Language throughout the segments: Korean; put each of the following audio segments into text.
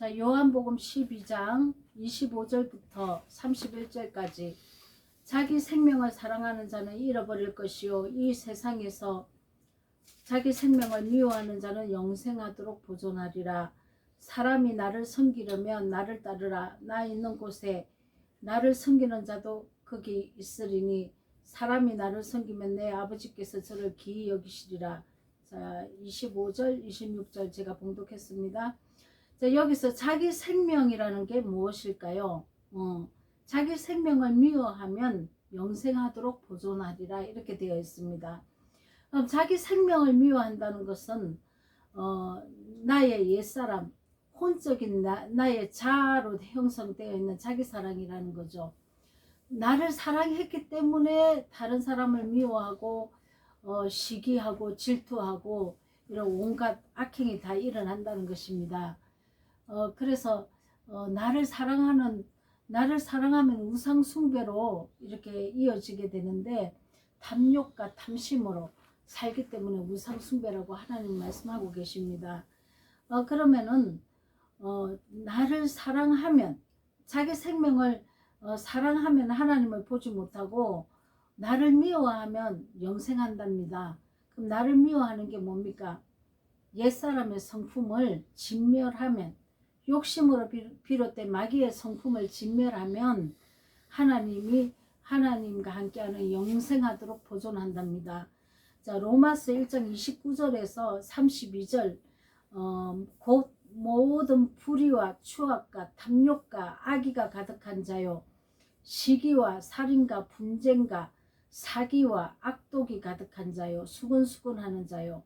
자, 요한복음 12장 25절부터 31절까지 자기 생명을 사랑하는 자는 잃어버릴 것이요 이 세상에서 자기 생명을 미워하는 자는 영생하도록 보존하리라. 사람이 나를 섬기려면 나를 따르라. 나 있는 곳에 나를 섬기는 자도 거기 있으리니 사람이 나를 섬기면 내 아버지께서 저를 기이 여기시리라. 자, 25절 26절 제가 봉독했습니다. 자, 여기서 자기 생명이라는 게 무엇일까요? 자기 생명을 미워하면 영생하도록 보존하리라 이렇게 되어 있습니다. 그럼 자기 생명을 미워한다는 것은 나의 옛사람, 혼적인 나의 자아로 형성되어 있는 자기 사랑이라는 거죠. 나를 사랑했기 때문에 다른 사람을 미워하고 시기하고 질투하고 이런 온갖 악행이 다 일어난다는 것입니다. 그래서 나를 사랑하면 우상 숭배로 이렇게 이어지게 되는데 탐욕과 탐심으로 살기 때문에 우상 숭배라고 하나님 말씀하고 계십니다. 그러면은 나를 사랑하면 자기 생명을 사랑하면 하나님을 보지 못하고 나를 미워하면 영생한답니다. 그럼 나를 미워하는 게 뭡니까? 옛사람의 성품을 진멸하면 욕심으로 비롯된 마귀의 성품을 진멸하면 하나님이 하나님과 함께하는 영생하도록 보존한답니다. 자, 로마서 1장 29절에서 32절 곧 모든 불의와 추악과 탐욕과 악의가 가득한 자요 시기와 살인과 분쟁과 사기와 악독이 가득한 자요 수근수근하는 자요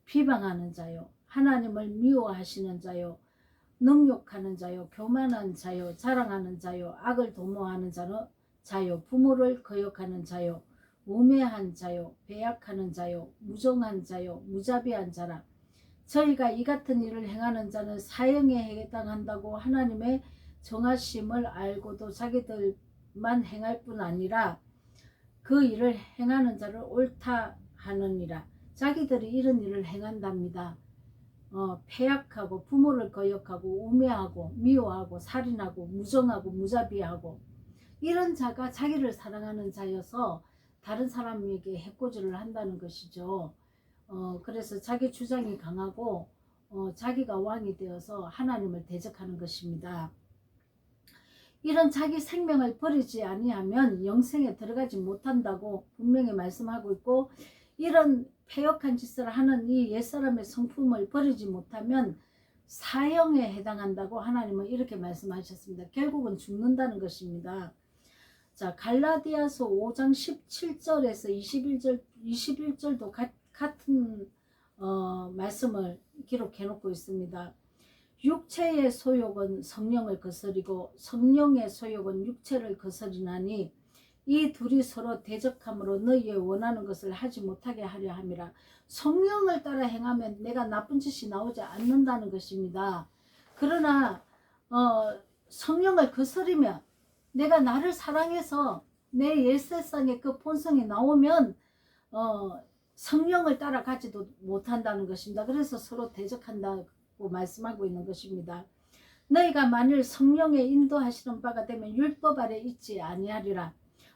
비방하는 자요 하나님을 미워하시는 자요 능욕하는 자요 교만한 자요 자랑하는 자요 악을 도모하는 자요 부모를 거역하는 자요 우매한 자요 배약하는 자요 무정한 자요 무자비한 자라. 저희가 이 같은 일을 행하는 자는 사형에 해당한다고 하나님의 정하심을 알고도 자기들만 행할 뿐 아니라 그 일을 행하는 자를 옳다 하느니라. 자기들이 이런 일을 행한답니다. 패약하고 부모를 거역하고 우매하고 미워하고 살인하고 무정하고 무자비하고 이런 자가 자기를 사랑하는 자여서 다른 사람에게 해코지를 한다는 것이죠. 그래서 자기 주장이 강하고 자기가 왕이 되어서 하나님을 대적하는 것입니다. 이런 자기 생명을 버리지 아니하면 영생에 들어가지 못한다고 분명히 말씀하고 있고 이런 패역한 짓을 하는 이 옛사람의 성품을 버리지 못하면 사형에 해당한다고 하나님은 이렇게 말씀하셨습니다. 결국은 죽는다는 것입니다. 자, 갈라디아서 5장 17절에서 21절도 같은 말씀을 기록해 놓고 있습니다. 육체의 소욕은 성령을 거스리고 성령의 소욕은 육체를 거스리나니 이 둘이 서로 대적함으로 너희의 원하는 것을 하지 못하게 하려 함이라. 성령을 따라 행하면 내가 나쁜 짓이 나오지 않는다는 것입니다. 그러나 성령을 거스리면 내가 나를 사랑해서 내 옛세상의 그 본성이 나오면 성령을 따라가지도 못한다는 것입니다. 그래서 서로 대적한다고 말씀하고 있는 것입니다. 너희가 만일 성령의 인도하시는 바가 되면 율법 아래 있지 아니하리라.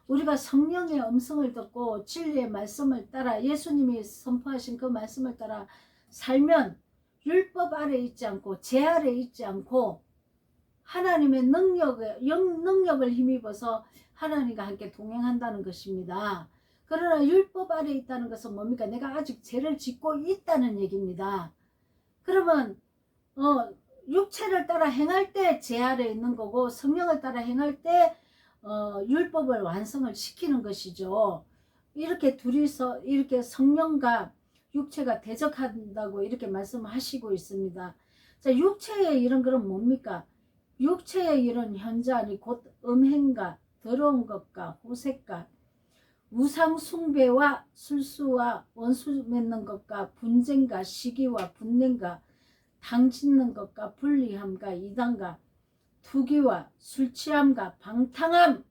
우리가 성령의 음성을 듣고 진리의 말씀을 따라 예수님이 선포하신 그 말씀을 따라 살면 율법 아래 있지 않고 제 아래 있지 않고 하나님의 능력을 힘입어서 하나님과 함께 동행한다는 것입니다. 그러나 율법 아래 있다는 것은 뭡니까? 내가 아직 죄를 짓고 있다는 얘기입니다. 그러면 육체를 따라 행할 때 죄 아래 있는 거고 성령을 따라 행할 때 율법을 완성을 시키는 것이죠. 이렇게 둘이서 이렇게 성령과 육체가 대적한다고 이렇게 말씀하시고 있습니다. 자, 육체의 일은 그럼 뭡니까? 육체의 일은 현자니 곧 음행과 더러운 것과 호색과 우상 숭배와 술수와 원수 맺는 것과 분쟁과 시기와 분냉과 당짓는 것과 불리함과 이단과 투기와 술취함과 방탕함.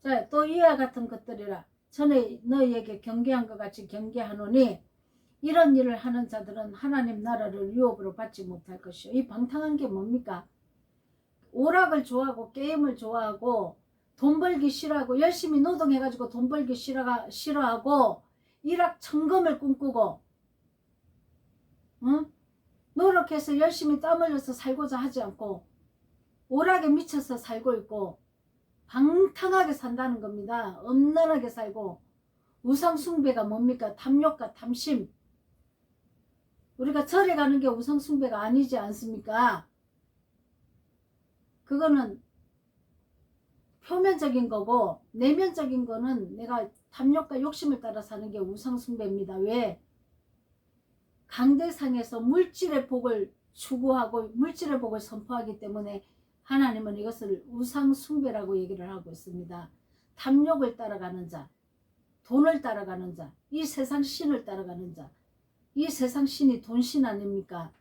자, 또 이와 같은 것들이라 전에 너희에게 경계한 것 같이 경계하노니 이런 일을 하는 자들은 하나님 나라를 유업으로 받지 못할 것이요. 이 방탕한 게 뭡니까? 오락을 좋아하고 게임을 좋아하고 돈 벌기 싫어하고 열심히 노동해가지고 돈 벌기 싫어하고 일확천금을 꿈꾸고 응? 노력해서 열심히 땀 흘려서 살고자 하지 않고 오락에 미쳐서 살고 있고 방탕하게 산다는 겁니다. 엄난하게 살고 우상숭배가 뭡니까? 탐욕과 탐심. 우리가 절에 가는 게 우상숭배가 아니지 않습니까? 그거는 표면적인 거고 내면적인 거는 내가 탐욕과 욕심을 따라 사는 게 우상숭배입니다. 왜? 강대상에서 물질의 복을 추구하고 물질의 복을 선포하기 때문에 하나님은 이것을 우상숭배라고 얘기를 하고 있습니다. 탐욕을 따라가는 자, 돈을 따라가는 자, 이 세상 신을 따라가는 자, 이 세상 신이 돈신 아닙니까?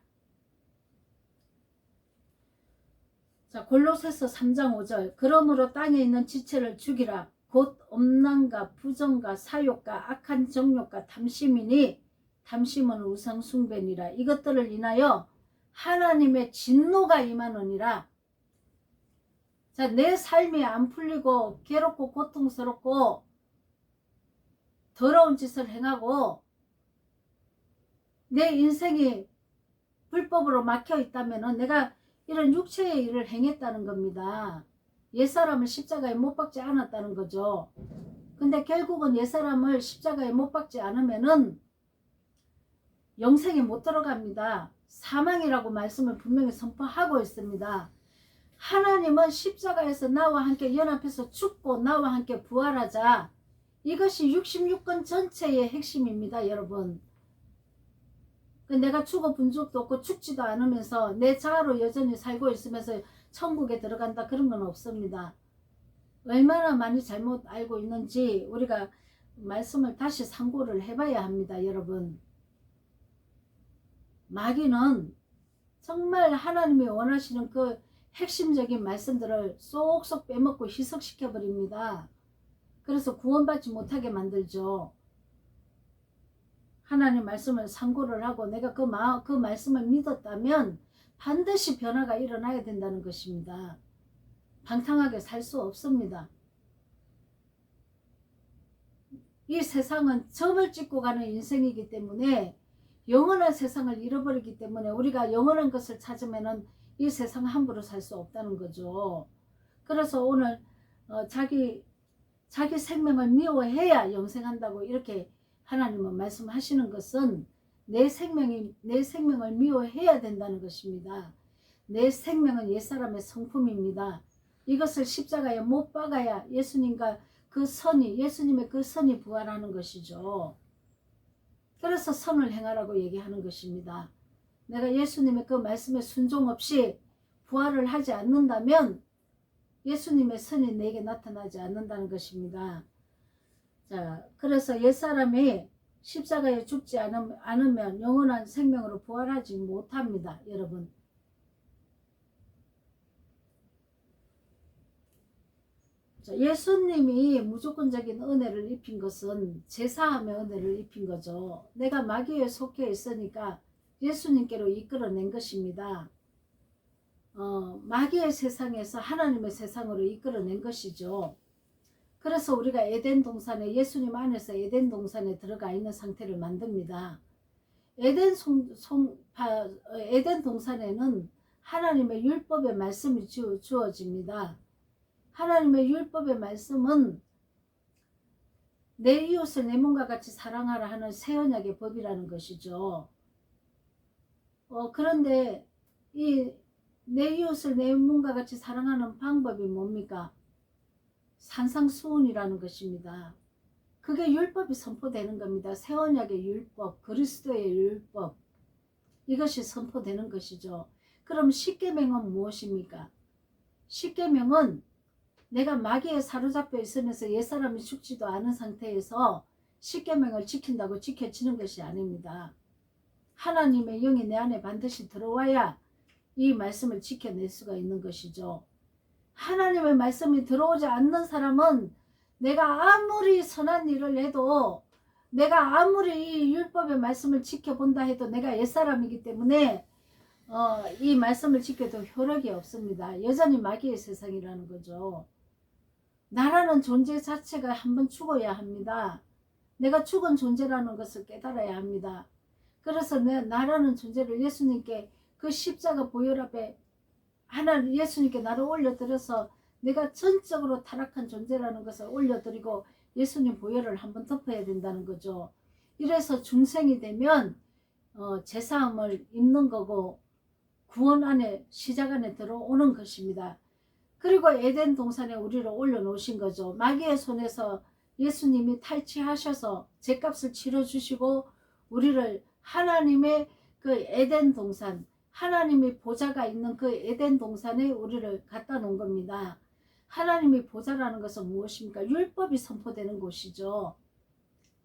자, 골로새서 3장 5절. 그러므로 땅에 있는 지체를 죽이라. 곧 엄난과 부정과 사욕과 악한 정욕과 탐심이니 탐심은 우상숭배니라. 이것들을 인하여 하나님의 진노가 임하느니라. 자, 내 삶이 안 풀리고 괴롭고 고통스럽고 더러운 짓을 행하고 내 인생이 불법으로 막혀 있다면 내가 이런 육체의 일을 행했다는 겁니다. 옛사람을 십자가에 못 박지 않았다는 거죠. 근데 결국은 옛사람을 십자가에 못 박지 않으면은 영생에 못 들어갑니다. 사망이라고 말씀을 분명히 선포하고 있습니다. 하나님은 십자가에서 나와 함께 연합해서 죽고 나와 함께 부활하자. 이것이 66권 전체의 핵심입니다, 여러분. 내가 죽어 본 적도 없고 죽지도 않으면서 내 자아로 여전히 살고 있으면서 천국에 들어간다, 그런 건 없습니다. 얼마나 많이 잘못 알고 있는지 우리가 말씀을 다시 상고를 해봐야 합니다, 여러분. 마귀는 정말 하나님이 원하시는 그 핵심적인 말씀들을 쏙쏙 빼먹고 희석시켜 버립니다. 그래서 구원받지 못하게 만들죠. 하나님 말씀을 상고를 하고 내가 그 말씀을 믿었다면 반드시 변화가 일어나야 된다는 것입니다. 방탕하게 살 수 없습니다. 이 세상은 점을 찍고 가는 인생이기 때문에 영원한 세상을 잃어버리기 때문에 우리가 영원한 것을 찾으면 이 세상 함부로 살 수 없다는 거죠. 그래서 오늘 자기 생명을 미워해야 영생한다고 이렇게 하나님은 말씀하시는 것은 내 생명을 미워해야 된다는 것입니다. 내 생명은 옛사람의 성품입니다. 이것을 십자가에 못 박아야 예수님의 그 선이 부활하는 것이죠. 그래서 선을 행하라고 얘기하는 것입니다. 내가 예수님의 그 말씀에 순종 없이 부활을 하지 않는다면 예수님의 선이 내게 나타나지 않는다는 것입니다. 자, 그래서 옛사람이 십자가에 죽지 않으면 영원한 생명으로 부활하지 못합니다, 여러분. 자, 예수님이 무조건적인 은혜를 입힌 것은 제사함의 은혜를 입힌 거죠. 내가 마귀에 속해 있으니까 예수님께로 이끌어낸 것입니다. 마귀의 세상에서 하나님의 세상으로 이끌어낸 것이죠. 그래서 우리가 에덴 동산에 예수님 안에서 에덴 동산에 들어가 있는 상태를 만듭니다. 에덴 동산에는 하나님의 율법의 말씀이 주어집니다. 하나님의 율법의 말씀은 내 이웃을 내 몸과 같이 사랑하라 하는 새 언약의 법이라는 것이죠. 그런데 이 내 이웃을 내 몸과 같이 사랑하는 방법이 뭡니까? 산상수훈이라는 것입니다. 그게 율법이 선포되는 겁니다. 새 언약의 율법, 그리스도의 율법, 이것이 선포되는 것이죠. 그럼 십계명은 무엇입니까? 십계명은 내가 마귀에 사로잡혀 있으면서 옛사람이 죽지도 않은 상태에서 십계명을 지킨다고 지켜지는 것이 아닙니다. 하나님의 영이 내 안에 반드시 들어와야 이 말씀을 지켜낼 수가 있는 것이죠. 하나님의 말씀이 들어오지 않는 사람은 내가 아무리 선한 일을 해도 내가 아무리 이 율법의 말씀을 지켜본다 해도 내가 옛사람이기 때문에 이 말씀을 지켜도 효력이 없습니다. 여전히 마귀의 세상이라는 거죠. 나라는 존재 자체가 한번 죽어야 합니다. 내가 죽은 존재라는 것을 깨달아야 합니다. 그래서 나라는 존재를 예수님께 그 십자가 보혈 앞에 하나님 예수님께 나를 올려드려서 내가 전적으로 타락한 존재라는 것을 올려드리고 예수님 보혈을 한번 덮어야 된다는 거죠. 이래서 중생이 되면 제사함을 입는 거고 구원 안에 시작 안에 들어오는 것입니다. 그리고 에덴 동산에 우리를 올려놓으신 거죠. 마귀의 손에서 예수님이 탈취하셔서 죄값을 치러주시고 우리를 하나님의 그 에덴 동산, 하나님의 보좌가 있는 그 에덴 동산에 우리를 갖다 놓은 겁니다. 하나님의 보좌라는 것은 무엇입니까? 율법이 선포되는 곳이죠.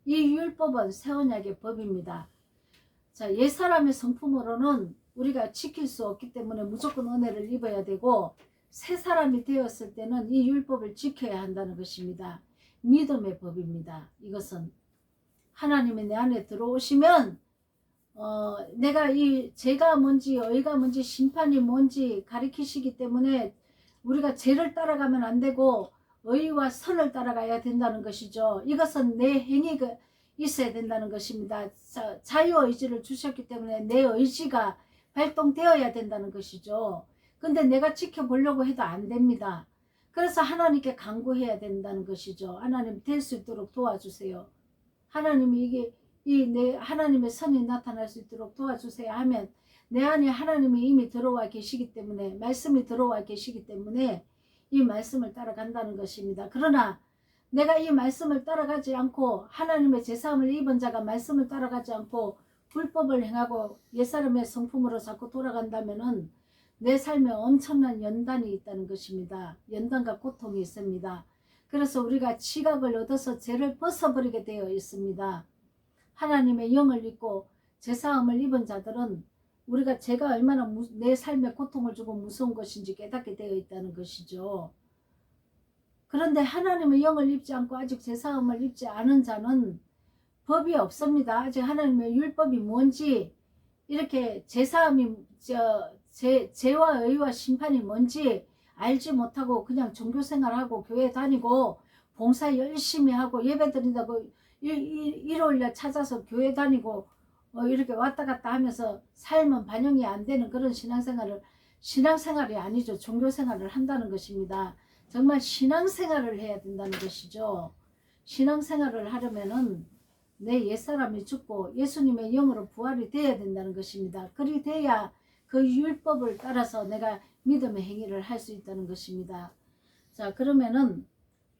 이 율법은 새 언약의 법입니다. 자, 옛사람의 성품으로는 우리가 지킬 수 없기 때문에 무조건 은혜를 입어야 되고 새 사람이 되었을 때는 이 율법을 지켜야 한다는 것입니다. 믿음의 법입니다. 이것은 하나님이 내 안에 들어오시면 내가 이 죄가 뭔지 의가 뭔지 심판이 뭔지 가리키시기 때문에 우리가 죄를 따라가면 안 되고 의와 선을 따라가야 된다는 것이죠. 이것은 내 행위가 있어야 된다는 것입니다. 자유의지를 주셨기 때문에 내 의지가 발동되어야 된다는 것이죠. 근데 내가 지켜보려고 해도 안 됩니다. 그래서 하나님께 간구해야 된다는 것이죠. 하나님 될 수 있도록 도와주세요. 하나님이 내 하나님의 선이 나타날 수 있도록 도와주세요 하면 내 안에 하나님이 이미 들어와 계시기 때문에 말씀이 들어와 계시기 때문에 이 말씀을 따라간다는 것입니다. 그러나 내가 이 말씀을 따라가지 않고 하나님의 제사함을 입은 자가 말씀을 따라가지 않고 불법을 행하고 옛사람의 성품으로 자꾸 돌아간다면은 내 삶에 엄청난 연단이 있다는 것입니다. 연단과 고통이 있습니다. 그래서 우리가 지각을 얻어서 죄를 벗어버리게 되어 있습니다. 하나님의 영을 입고 제사함을 입은 자들은 우리가 죄가 얼마나 내 삶에 고통을 주고 무서운 것인지 깨닫게 되어 있다는 것이죠. 그런데 하나님의 영을 입지 않고 아직 제사함을 입지 않은 자는 법이 없습니다. 아직 하나님의 율법이 뭔지 이렇게 제사함이 죄와 의와 심판이 뭔지 알지 못하고 그냥 종교생활하고 교회 다니고 봉사 열심히 하고 예배 드린다고 일요일날 찾아서 교회 다니고 이렇게 왔다 갔다 하면서 삶은 반영이 안 되는 그런 신앙생활이 아니죠. 종교생활을 한다는 것입니다. 정말 신앙생활을 해야 된다는 것이죠. 신앙생활을 하려면은 내 옛사람이 죽고 예수님의 영으로 부활이 돼야 된다는 것입니다. 그리 돼야 그 율법을 따라서 내가 믿음의 행위를 할 수 있다는 것입니다. 자, 그러면은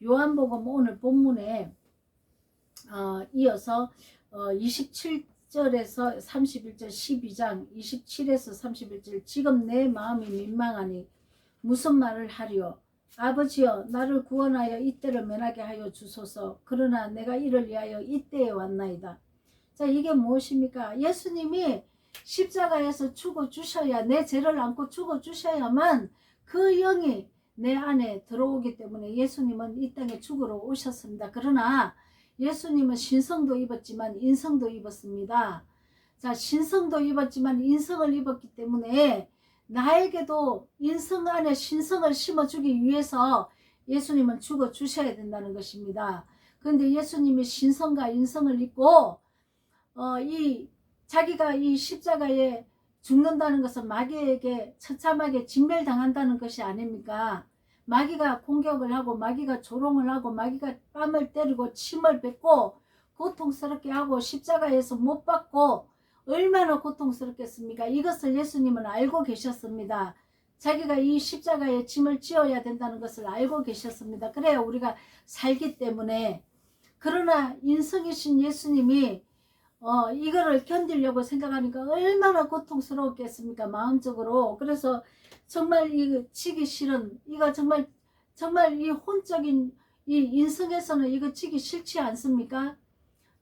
요한복음 오늘 본문에 이어서 27절에서 31절 12장 27에서 31절 지금 내 마음이 민망하니 무슨 말을 하리요 아버지여 나를 구원하여 이때를 면하게 하여 주소서. 그러나 내가 이를 위하여 이때에 왔나이다. 자, 이게 무엇입니까? 예수님이 십자가에서 죽어주셔야 내 죄를 안고 죽어주셔야만 그 영이 내 안에 들어오기 때문에 예수님은 이 땅에 죽으러 오셨습니다. 그러나 예수님은 신성도 입었지만 인성도 입었습니다. 자, 신성도 입었지만 인성을 입었기 때문에 나에게도 인성 안에 신성을 심어주기 위해서 예수님은 죽어주셔야 된다는 것입니다. 그런데 예수님이 신성과 인성을 입고 자기가 이 십자가에 죽는다는 것은 마귀에게 처참하게 진멸당한다는 것이 아닙니까? 마귀가 공격을 하고 마귀가 조롱을 하고 마귀가 뺨을 때리고 침을 뱉고 고통스럽게 하고 십자가에서 못 박고 얼마나 고통스럽겠습니까? 이것을 예수님은 알고 계셨습니다. 자기가 이 십자가에 짐을 지어야 된다는 것을 알고 계셨습니다. 그래야 우리가 살기 때문에. 그러나 인성이신 예수님이 이거를 견디려고 생각하니까 얼마나 고통스러웠겠습니까? 마음적으로. 그래서 정말 이거 지기 싫은, 이거 정말 이 혼적인 이 인성에서는 이거 지기 싫지 않습니까?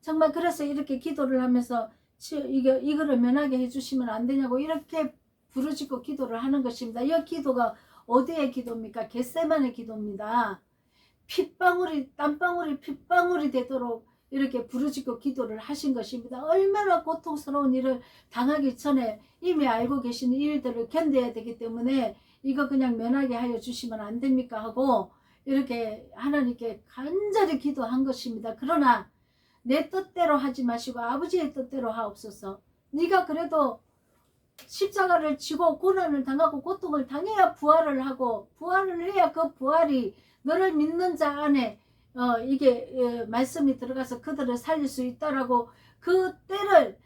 정말 그래서 이렇게 기도를 하면서 이거를 면하게 해주시면 안 되냐고 이렇게 부르짖고 기도를 하는 것입니다. 이 기도가 어디의 기도입니까? 겟세마네 기도입니다. 땀방울이 핏방울이 되도록 이렇게 부르짖고 기도를 하신 것입니다. 얼마나 고통스러운 일을 당하기 전에 이미 알고 계신 일들을 견뎌야 되기 때문에 이거 그냥 면하게 하여 주시면 안 됩니까 하고 이렇게 하나님께 간절히 기도한 것입니다. 그러나 내 뜻대로 하지 마시고 아버지의 뜻대로 하옵소서. 네가 그래도 십자가를 지고 고난을 당하고 고통을 당해야 부활을 하고 부활을 해야 그 부활이 너를 믿는 자 안에 이게 말씀이 들어가서 그들을 살릴 수 있다라고 그 때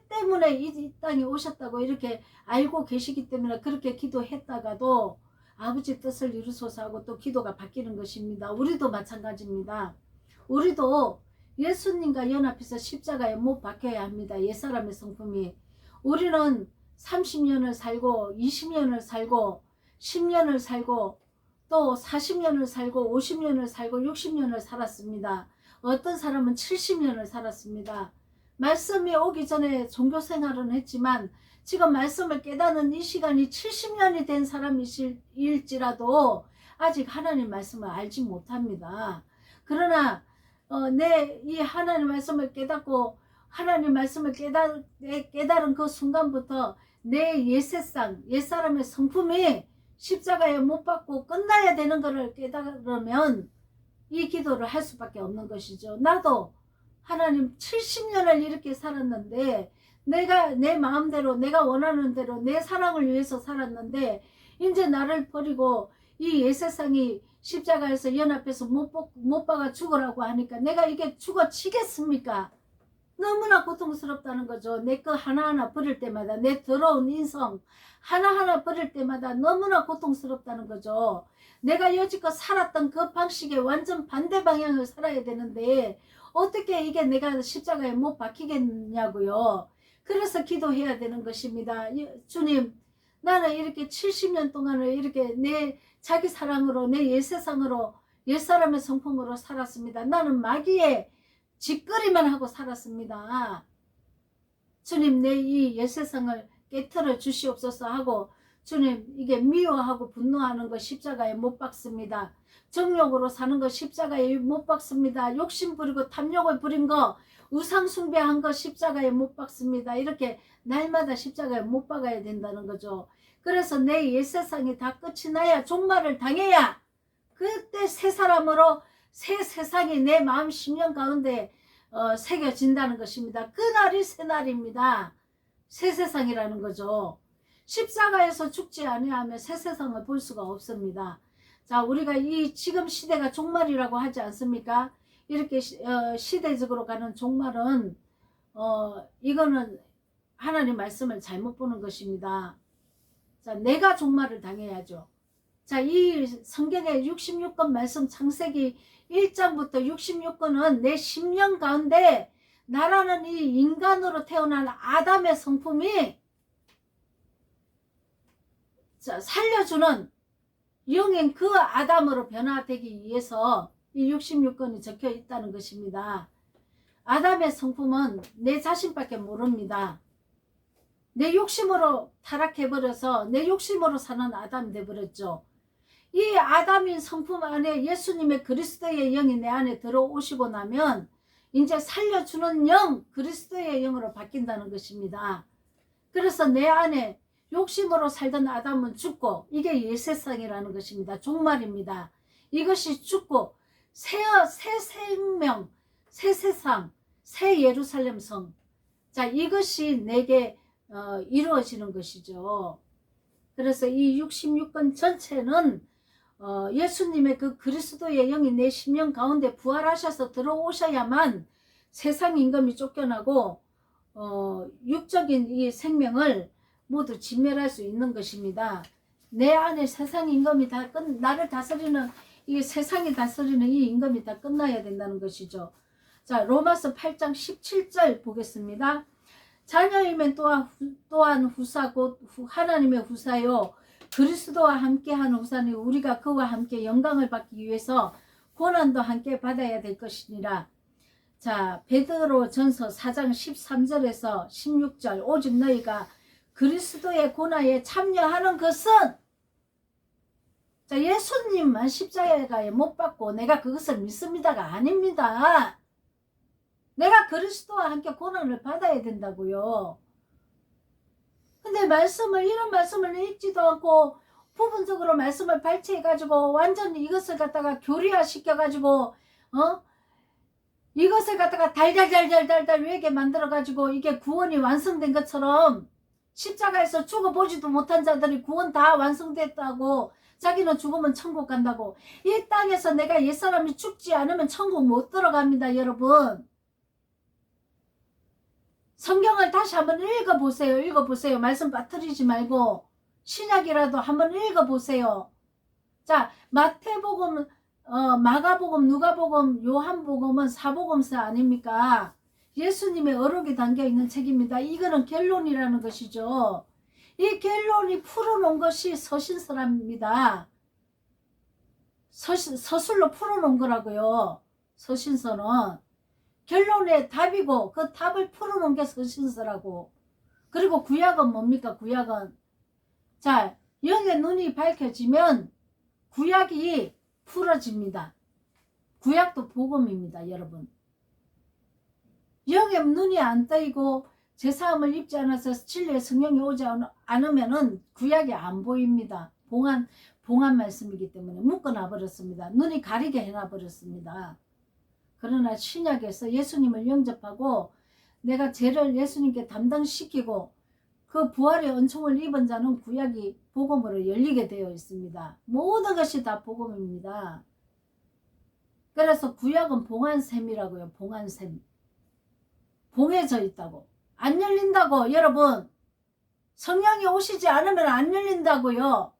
때문에 이 땅에 오셨다고 이렇게 알고 계시기 때문에 그렇게 기도했다가도 아버지 뜻을 이루소서 하고 또 기도가 바뀌는 것입니다. 우리도 마찬가지입니다. 우리도 예수님과 연합해서 십자가에 못 박혀야 합니다. 옛사람의 성품이. 우리는 30년을 살고 20년을 살고 10년을 살고 또 40년을 살고 50년을 살고 60년을 살았습니다. 어떤 사람은 70년을 살았습니다. 말씀이 오기 전에 종교생활은 했지만 지금 말씀을 깨닫는 이 시간이 70년이 된 사람일지라도 아직 하나님 말씀을 알지 못합니다. 그러나 내 이 하나님 말씀을 깨닫고 하나님 말씀을 깨달은 그 순간부터 내 옛세상, 옛사람의 성품이 십자가에 못 박고 끝나야 되는 것을 깨달으면 이 기도를 할 수밖에 없는 것이죠. 나도 하나님 70년을 이렇게 살았는데 내가 내 마음대로 내가 원하는 대로 내 사랑을 위해서 살았는데 이제 나를 버리고 이 옛세상이 십자가에서 연합해서 못 박아 죽으라고 하니까 내가 이게 죽어지겠습니까? 너무나 고통스럽다는 거죠. 내 거 하나하나 버릴 때마다 내 더러운 인성 하나하나 버릴 때마다 너무나 고통스럽다는 거죠. 내가 여지껏 살았던 그 방식에 완전 반대 방향을 살아야 되는데 어떻게 이게 내가 십자가에 못 박히겠냐고요. 그래서 기도해야 되는 것입니다. 주님, 나는 이렇게 70년 동안을 이렇게 내 자기 사랑으로 내 옛세상으로 옛사람의 성품으로 살았습니다. 나는 마귀의 짓거리만 하고 살았습니다. 주님, 내 이 옛세상을 깨트려 주시옵소서 하고 주님, 이게 미워하고 분노하는 거 십자가에 못 박습니다. 정욕으로 사는 거 십자가에 못 박습니다. 욕심 부리고 탐욕을 부린 거 우상 숭배한 거 십자가에 못 박습니다. 이렇게 날마다 십자가에 못 박아야 된다는 거죠. 그래서 내 옛세상이 다 끝이 나야 종말을 당해야 그때 새 사람으로 새 세상이 내 마음 심령 가운데 새겨진다는 것입니다. 그날이 새 날입니다. 새 세상이라는 거죠. 십자가에서 죽지 아니하면 새 세상을 볼 수가 없습니다. 자, 우리가 이 지금 시대가 종말이라고 하지 않습니까? 이렇게 시대적으로 가는 종말은 이거는 하나님 말씀을 잘못 보는 것입니다. 자, 내가 종말을 당해야죠. 자, 이 성경의 66권 말씀 창세기 1장부터 66권은 내 심령 가운데 나라는 이 인간으로 태어난 아담의 성품이 자, 살려주는 영행 그 아담으로 변화되기 위해서 이 66권이 적혀 있다는 것입니다. 아담의 성품은 내 자신밖에 모릅니다. 내 욕심으로 타락해버려서 내 욕심으로 사는 아담이 되어버렸죠. 이 아담인 성품 안에 예수님의 그리스도의 영이 내 안에 들어오시고 나면 이제 살려주는 영, 그리스도의 영으로 바뀐다는 것입니다. 그래서 내 안에 욕심으로 살던 아담은 죽고 이게 옛세상이라는 것입니다. 종말입니다. 이것이 죽고 새 생명, 새 세상, 새 예루살렘 성. 자, 이것이 내게 이루어지는 것이죠. 그래서 이 66권 전체는 예수님의 그 그리스도의 영이 내 심령 가운데 부활하셔서 들어오셔야만 세상 임금이 쫓겨나고 육적인 이 생명을 모두 진멸할 수 있는 것입니다. 내 안에 세상 임금이 다 나를 다스리는 이 세상이 다스리는 이 임금이 다 끝나야 된다는 것이죠. 자, 로마서 8장 17절 보겠습니다. 자녀이면 또한 후사 곧 하나님의 후사요 그리스도와 함께하는 후사니 우리가 그와 함께 영광을 받기 위해서 고난도 함께 받아야 될 것이니라. 자, 베드로 전서 4장 13절에서 16절 오직 너희가 그리스도의 고난에 참여하는 것은 자, 예수님만 십자가에 못 박고 내가 그것을 믿습니다가 아닙니다. 내가 그리스도와 함께 고난을 받아야 된다고요. 근데 이런 말씀을 읽지도 않고 부분적으로 말씀을 발췌해가지고 완전히 이것을 갖다가 교리화 시켜가지고 이것을 갖다가 달달달달달달 외게 만들어가지고 이게 구원이 완성된 것처럼 십자가에서 죽어보지도 못한 자들이 구원 다 완성됐다고 자기는 죽으면 천국 간다고. 이 땅에서 내가 옛사람이 죽지 않으면 천국 못 들어갑니다, 여러분. 성경을 다시 한번 읽어보세요. 말씀 빠뜨리지 말고 신약이라도 한번 읽어보세요. 자, 마태복음, 마가복음, 누가복음, 요한복음은 사복음서 아닙니까? 예수님의 어록이 담겨있는 책입니다. 이거는 결론이라는 것이죠. 이 결론이 풀어놓은 것이 서신서랍니다. 서술로 풀어놓은 거라고요. 서신서는. 결론의 답이고 그 답을 풀어놓은 게 서신서라고. 그리고 구약은 뭡니까? 구약은. 자, 영의 눈이 밝혀지면 구약이 풀어집니다. 구약도 복음입니다, 여러분. 영의 눈이 안 떠이고 제사함을 입지 않아서 진리의 성령이 오지 않으면은 구약이 안 보입니다. 봉한 말씀이기 때문에 묶어놔 버렸습니다. 눈이 가리게 해놔 버렸습니다. 그러나 신약에서 예수님을 영접하고 내가 죄를 예수님께 담당시키고 그 부활의 은총을 입은 자는 구약이 복음으로 열리게 되어 있습니다. 모든 것이 다 복음입니다. 그래서 구약은 봉한샘이라고요. 봉한샘. 봉해져 있다고. 안 열린다고, 여러분. 성령이 오시지 않으면 안 열린다고요.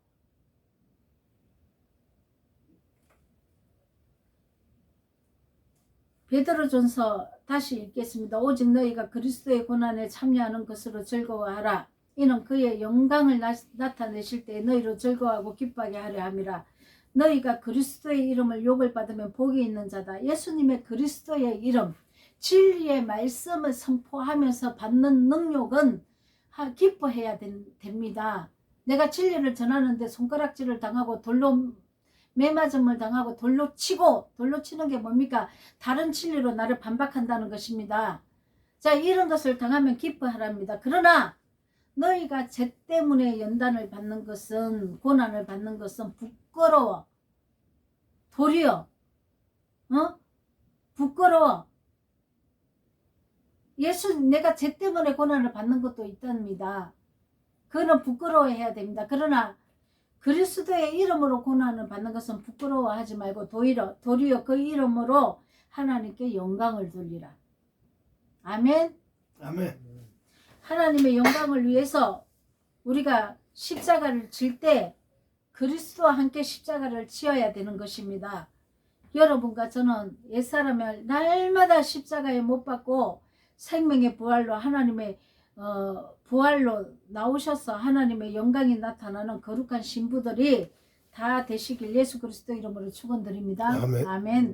베드로전서 다시 읽겠습니다. 오직 너희가 그리스도의 고난에 참여하는 것으로 즐거워하라. 이는 그의 영광을 나타내실 때 너희로 즐거워하고 기뻐하게 하려 함이라. 너희가 그리스도의 이름을 욕을 받으면 복이 있는 자다. 예수님의 그리스도의 이름, 진리의 말씀을 선포하면서 받는 능력은 기뻐해야 됩니다. 내가 진리를 전하는데 손가락질을 당하고 돌로 매맞음을 당하고 돌로 치는 게 뭡니까? 다른 진리로 나를 반박한다는 것입니다. 자, 이런 것을 당하면 기뻐하랍니다. 그러나 너희가 죄 때문에 연단을 받는 것은, 고난을 받는 것은 부끄러워. 도리어 부끄러워. 내가 죄 때문에 고난을 받는 것도 있답니다. 그거는 부끄러워해야 됩니다. 그러나 그리스도의 이름으로 고난을 받는 것은 부끄러워하지 말고 도리어 그 이름으로 하나님께 영광을 돌리라. 아멘. 아멘. 하나님의 영광을 위해서 우리가 십자가를 질 때 그리스도와 함께 십자가를 지어야 되는 것입니다. 여러분과 저는 옛사람을 날마다 십자가에 못 박고 생명의 부활로 하나님의 부활로 나오셔서 하나님의 영광이 나타나는 거룩한 신부들이 다 되시길 예수 그리스도 이름으로 축원드립니다. 아멘. 아멘.